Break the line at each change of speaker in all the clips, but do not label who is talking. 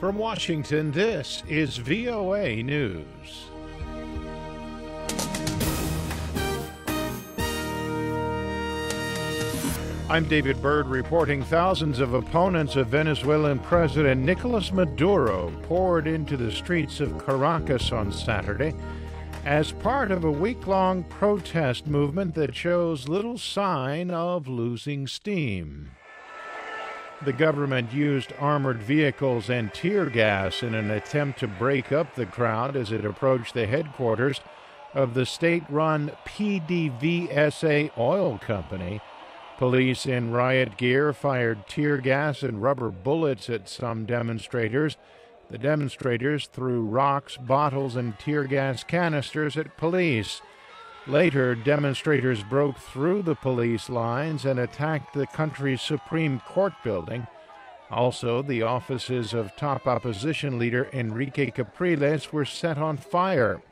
From Washington, this is VOA News. I'm David Byrd reporting thousands of opponents of Venezuelan President Nicolás Maduro poured into the streets of Caracas on Saturday as part of a week-long protest movement that shows little sign of losing steam. The government used armored vehicles and tear gas in an attempt to break up the crowd as it approached the headquarters of the state-run PDVSA oil company. Police in riot gear fired tear gas and rubber bullets at some demonstrators. The demonstrators threw rocks, bottles, and tear gas canisters at police. Later, demonstrators broke through the police lines and attacked the country's Supreme Court building. Also, the offices of top opposition leader Henrique Capriles were set on fire.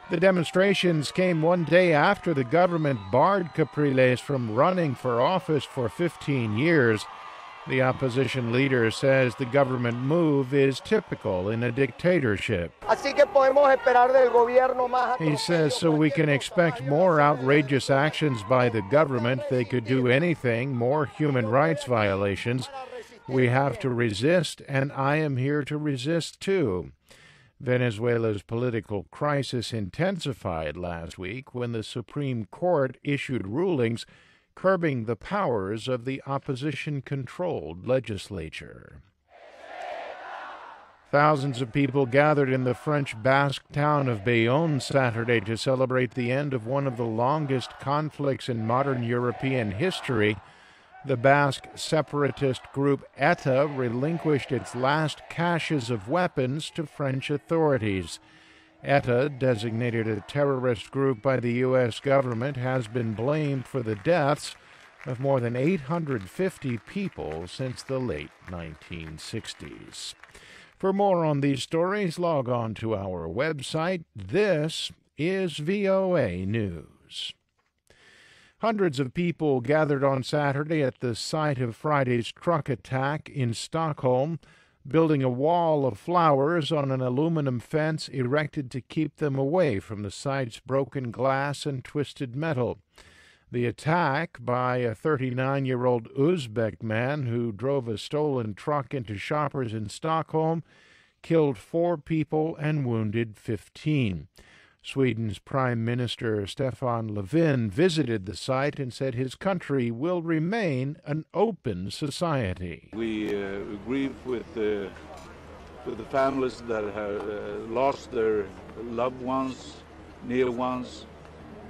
The demonstrations came one day after the government barred Capriles from running for office for 15 years. The opposition leader says the government move is typical in a dictatorship. He says so we can expect more outrageous actions by the government. They could do anything, more human rights violations. We have to resist, and I am here to resist too. Venezuela's political crisis intensified last week when the Supreme Court issued rulings curbing the powers of the opposition-controlled legislature. Thousands of people gathered in the French Basque town of Bayonne Saturday to celebrate the end of one of the longest conflicts in modern European history. The Basque separatist group ETA relinquished its last caches of weapons to French authorities. ETA, designated a terrorist group by the U.S. government, has been blamed for the deaths of more than 850 people since the late 1960s. For more on these stories, log on to our website. This is VOA News. Hundreds of people gathered on Saturday at the site of Friday's truck attack in Stockholm, building a wall of flowers on an aluminum fence erected to keep them away from the site's broken glass and twisted metal. The attack by a 39-year-old Uzbek man who drove a stolen truck into shoppers in Stockholm killed 4 people and wounded 15. Sweden's Prime Minister Stefan Löfven visited the site and said his country will remain an open society.
We grieve with the families that have lost their loved ones, near ones,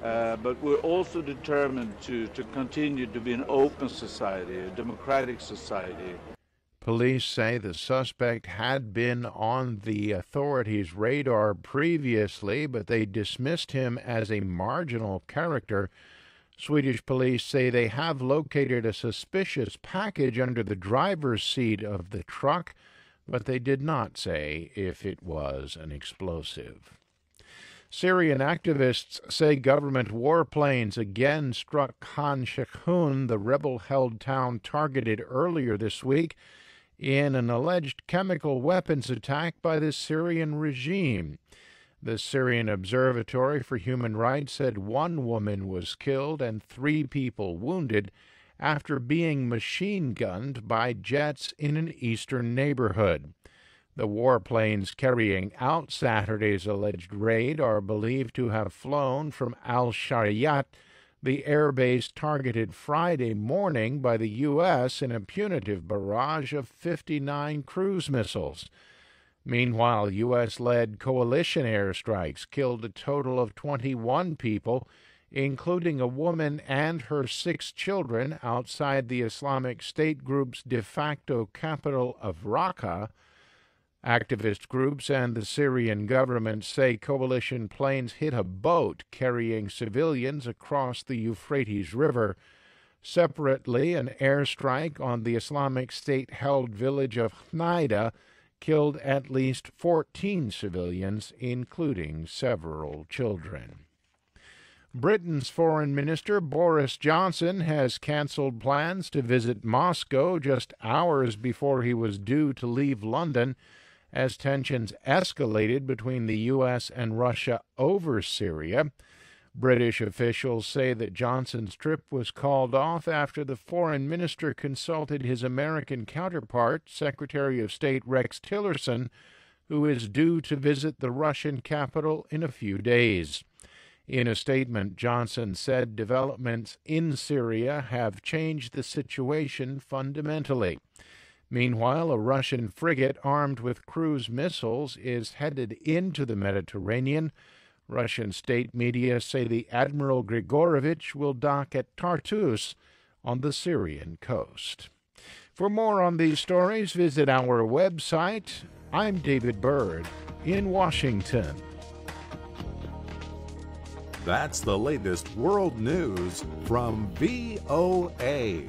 but we're also determined to continue to be an open society, a democratic society.
Police say the suspect had been on the authorities' radar previously, but they dismissed him as a marginal character. Swedish police say they have located a suspicious package under the driver's seat of the truck, but they did not say if it was an explosive. Syrian activists say government warplanes again struck Khan Sheikhoun, the rebel-held town targeted earlier this week, in an alleged chemical weapons attack by the Syrian regime. The Syrian Observatory for Human Rights said 1 woman was killed and 3 people wounded after being machine-gunned by jets in an eastern neighborhood. The warplanes carrying out Saturday's alleged raid are believed to have flown from Al-Shariat, the airbase targeted Friday morning by the U.S. in a punitive barrage of 59 cruise missiles. Meanwhile, U.S.-led coalition airstrikes killed a total of 21 people, including a woman and her 6 children outside the Islamic State group's de facto capital of Raqqa. Activist groups and the Syrian government say coalition planes hit a boat carrying civilians across the Euphrates River. Separately, an airstrike on the Islamic State-held village of Hnaida killed at least 14 civilians, including several children. Britain's Foreign Minister Boris Johnson has canceled plans to visit Moscow just hours before he was due to leave London as tensions escalated between the U.S. and Russia over Syria. British officials say that Johnson's trip was called off after the foreign minister consulted his American counterpart, Secretary of State Rex Tillerson, who is due to visit the Russian capital in a few days. In a statement, Johnson said developments in Syria have changed the situation fundamentally. Meanwhile, a Russian frigate armed with cruise missiles is headed into the Mediterranean. Russian state media say the Admiral Grigorovich will dock at Tartus on the Syrian coast. For more on these stories, visit our website. I'm David Byrd in Washington.
That's the latest world news from VOA.